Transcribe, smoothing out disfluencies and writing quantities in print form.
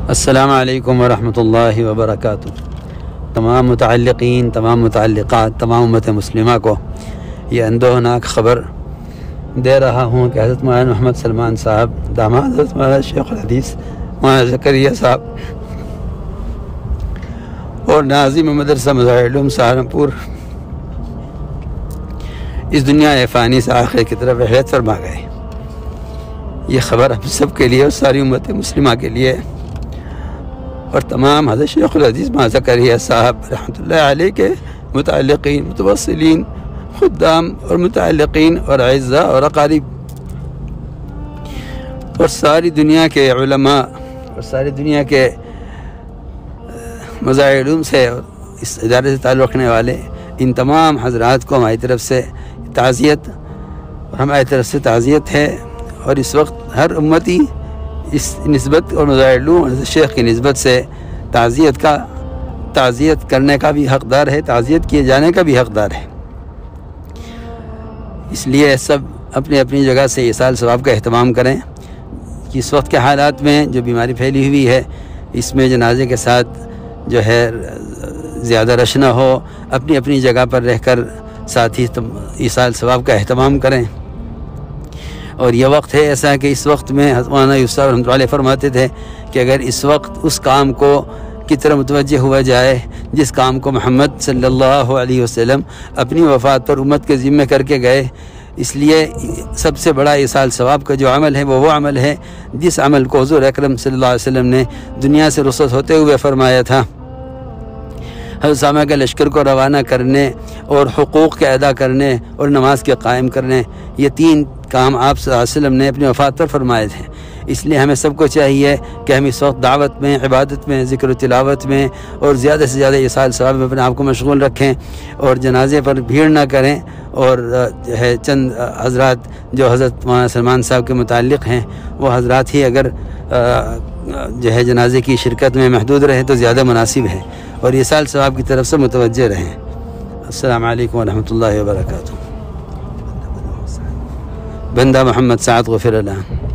السلام علیکم ورحمۃ اللہ وبرکاتہ۔ تمام متعلقین، تمام متعلقات، تمام امت مسلمہ کو یہ اندوہناک خبر دے رہا ہوں کہ حضرت مولانا محمد سلمان صاحب داماد حضرت مولانا شیخ الحدیث مولانا زکریا صاحب اور ناظم مدرسہ مظاہر العلوم سہارنپور اس دنیا فانی سے آخر کی طرف رحلت فرما گئے۔ یہ خبر ہم سب کے لیے اور ساری امت مسلمہ کے لیے اور تمام حضرت شیخ الحدیث مولانا زکریا صاحب رحمۃ اللہ علیہ کے متعلقین، متوسلین، خدام اور متعلقین اور اعزاء اور اقارب اور ساری دنیا کے علماء اور ساری دنیا کے مظاہر علوم سے اور اس ادارے سے تعلق رکھنے والے ان تمام حضرات کو ہماری طرف سے تعزیت اور ہماری طرف سے تعزیت ہے۔ اور اس وقت ہر امتی اس نسبت اور مظاہر علوم اور شیخ کی نسبت سے تعزیت کرنے کا بھی حقدار ہے، تعزیت کیے جانے کا بھی حقدار ہے۔ اس لیے سب اپنی اپنی جگہ سے ایصال ثواب کا اہتمام کریں کہ اس وقت کے حالات میں جو بیماری پھیلی ہوئی ہے اس میں جنازے کے ساتھ جو ہے زیادہ رش نہ ہو، اپنی اپنی جگہ پر رہ کر ساتھ ہی ایصال ثواب کا اہتمام کریں۔ اور یہ وقت ہے ایسا کہ اس وقت میں حضرت مولانا یوسف رحمۃ اللہ علیہ فرماتے تھے کہ اگر اس وقت اس کام کو کی طرح متوجہ ہوا جائے جس کام کو محمد صلی اللہ علیہ وسلم اپنی وفات پر امت کے ذمہ کر کے گئے، اس لیے سب سے بڑا ایصال ثواب کا جو عمل ہے وہ عمل ہے جس عمل کو حضور اکرم صلی اللہ علیہ وسلم نے دنیا سے رخصت ہوتے ہوئے فرمایا تھا۔ حضرت اسامہ کے لشکر کو روانہ کرنے اور حقوق کے ادا کرنے اور نماز کے قائم کرنے، یہ تین کام آپ صلی اللہ علیہ وسلم نے اپنی وفات پر فرمائے تھے۔ اس لیے ہمیں سب کو چاہیے کہ ہم اس وقت دعوت میں، عبادت میں، ذکر و تلاوت میں اور زیادہ سے زیادہ ایصال ثواب میں اپنے آپ کو مشغول رکھیں اور جنازے پر بھیڑ نہ کریں۔ اور جو ہے چند حضرات جو حضرت مولانا سلمان صاحب کے متعلق ہیں وہ حضرات ہی اگر جو ہے جنازے کی شرکت میں محدود رہے تو زیادہ مناسب ہے اور ایصال ثواب کی طرف سے متوجہ رہیں۔ السلام علیکم ورحمۃ اللہ وبرکاتہ۔ بندہ محمد سعد غفر اللہ۔